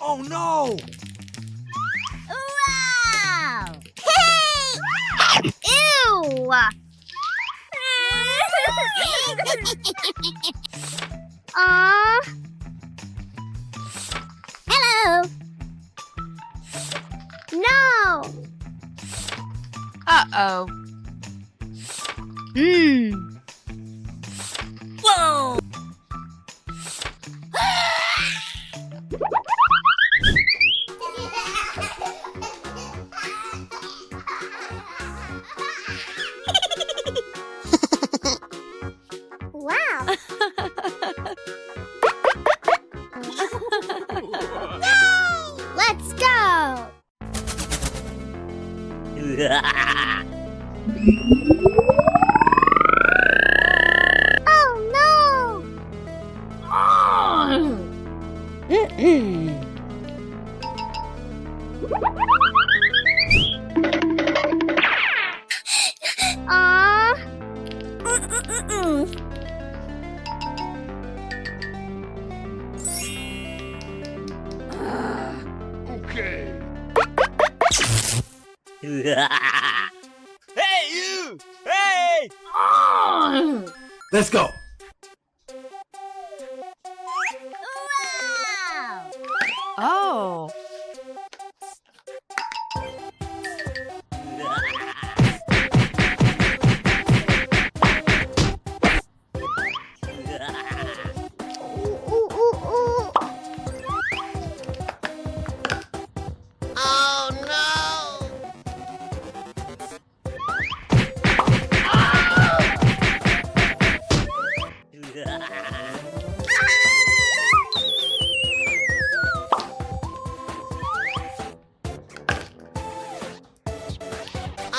Oh no! Wow! Hey! Ew! Hello. No. Uh-oh. Whoa. Wow. Let's go. Oh no. Okay. Hey, you! Hey! Let's go. Wow. Oh. Ooh, ooh, ooh. Oh no!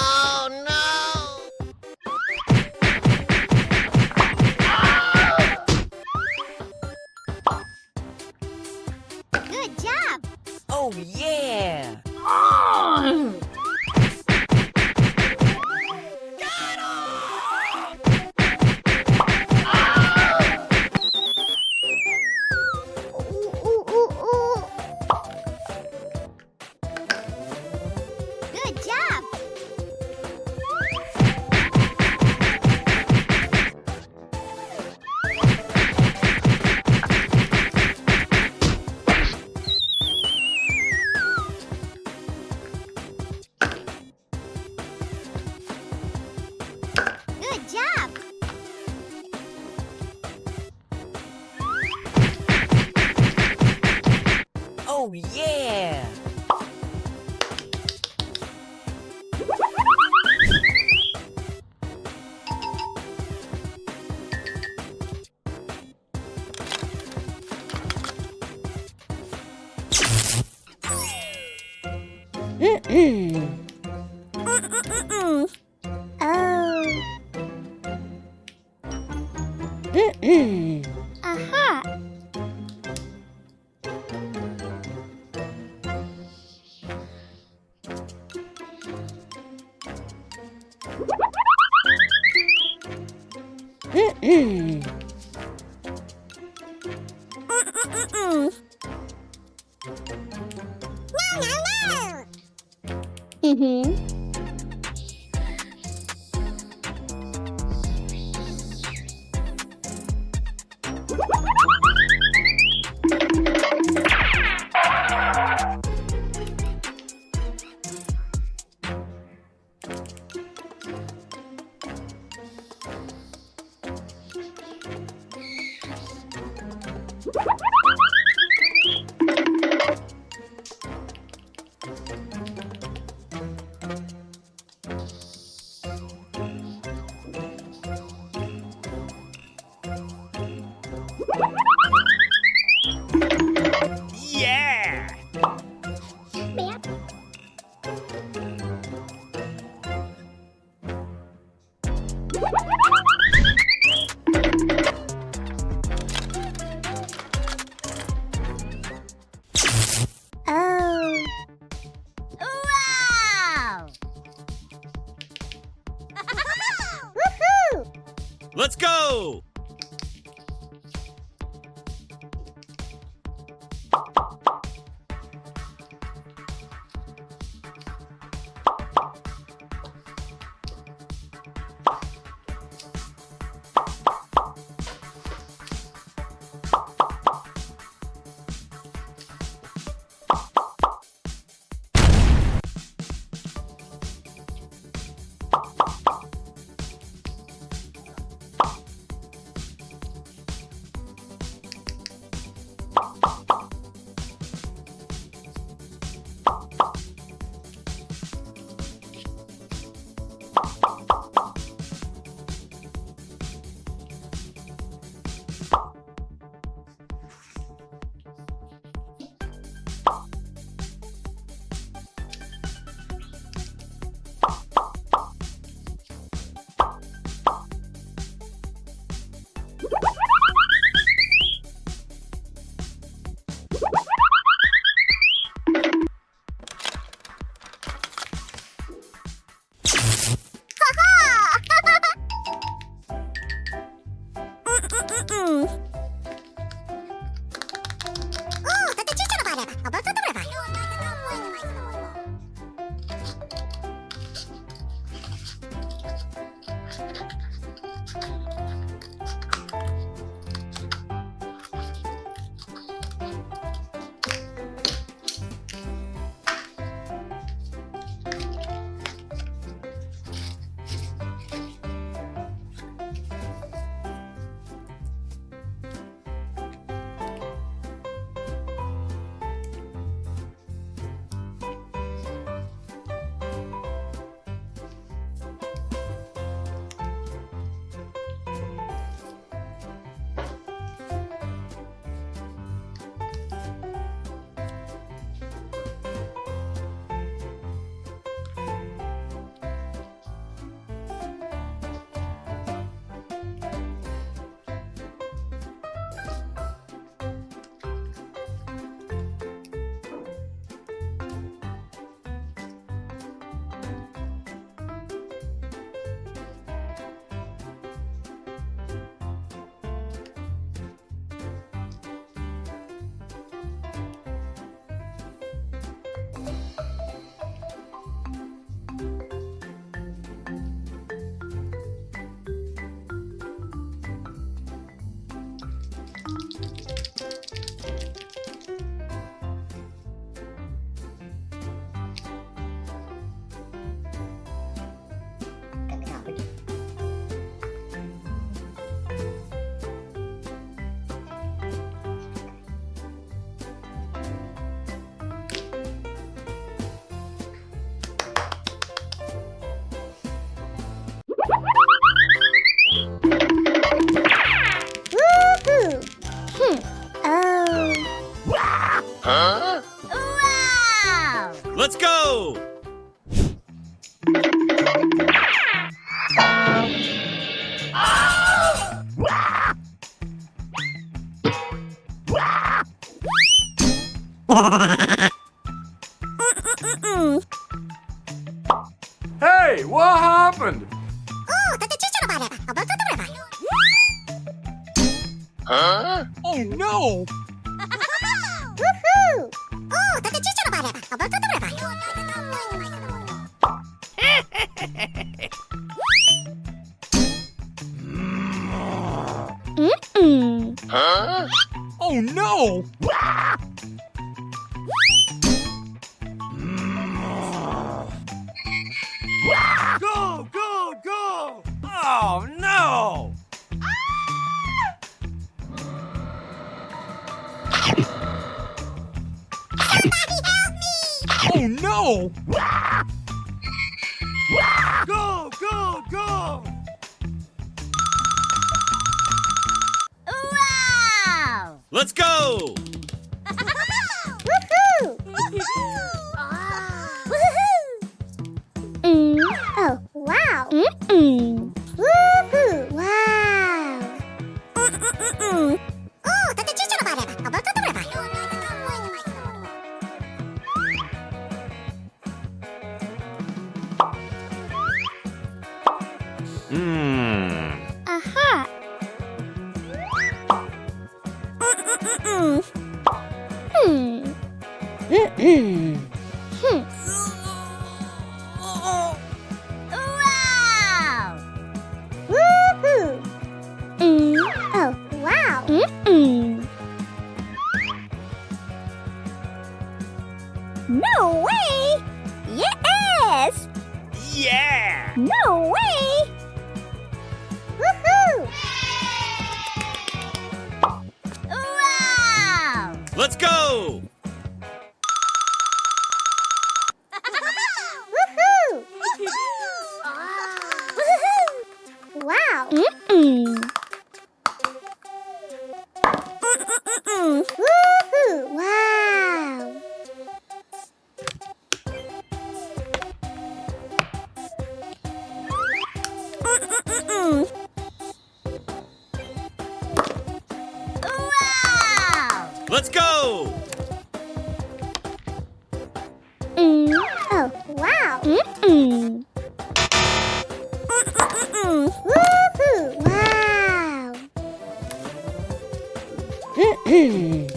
Oh no! Good job. Oh yeah! Ooh, ooh, ooh, ooh. Good job. Good job. Oh yeah! Aha. Mm-hmm. Yeah! Oh. Wow! Woohoo! Let's go! Huh? Wow! Let's go! Hey, what happened? Huh? Oh no! Woohoo! Huh? Oh no! Go, go, go! Oh no! Oh no! Go, go, go! Wow! Let's go! Woohoo! Oh, wow! Woohoo! Wow! Aha! Wow! Woohoo! Oh, wow! No way! Yes! Yeah! No way! Woohoo! Wow! Let's go! Woohoo! Wow! Woohoo! Wow! Wow! Let's go! Oh, wow! Woohoo! Wow! Woohoo!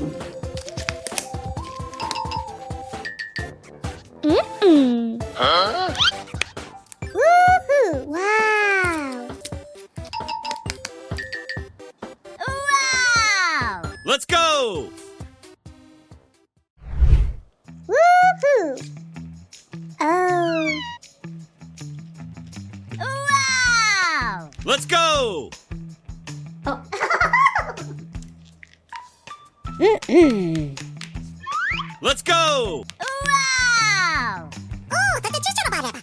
Wow! Wow! Let's go! Woohoo! Oh! Wow! Let's go! Oh. Let's go! Wow! Oh, that's a teacher about it.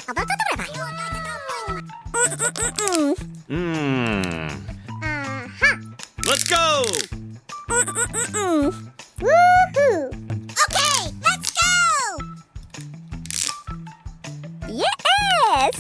Aha! Let's go! Woohoo! Okay, let's go! Yes!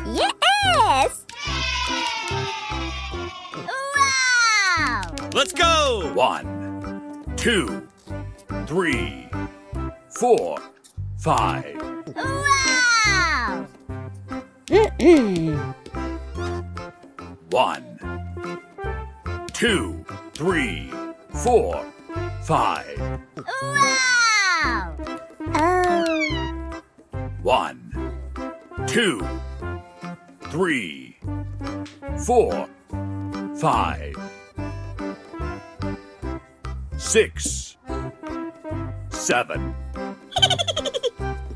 Yes! Wow! Let's go! 1, 2, 3, 4, 5. Wow! 1, 2, 3, 4, 5. Wow! Oh! 1, 2, 3, 4, 5. 6, 7.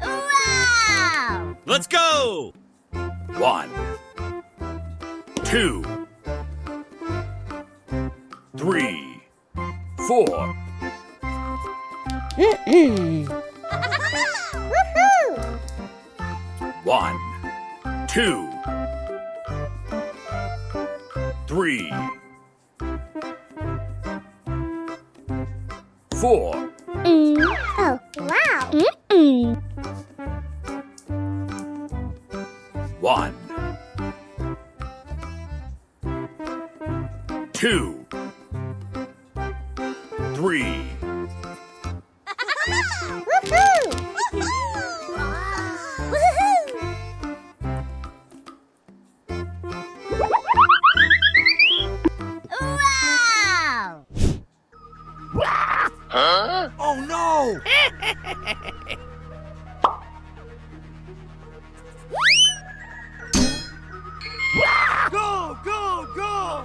Wow! Let's go! 1, 2, 3, 4. Woohoo! 1, 2, 3, 4. Oh, wow! 1, 2, 3. Woohoo! Wow! Oh no! Go, go, go!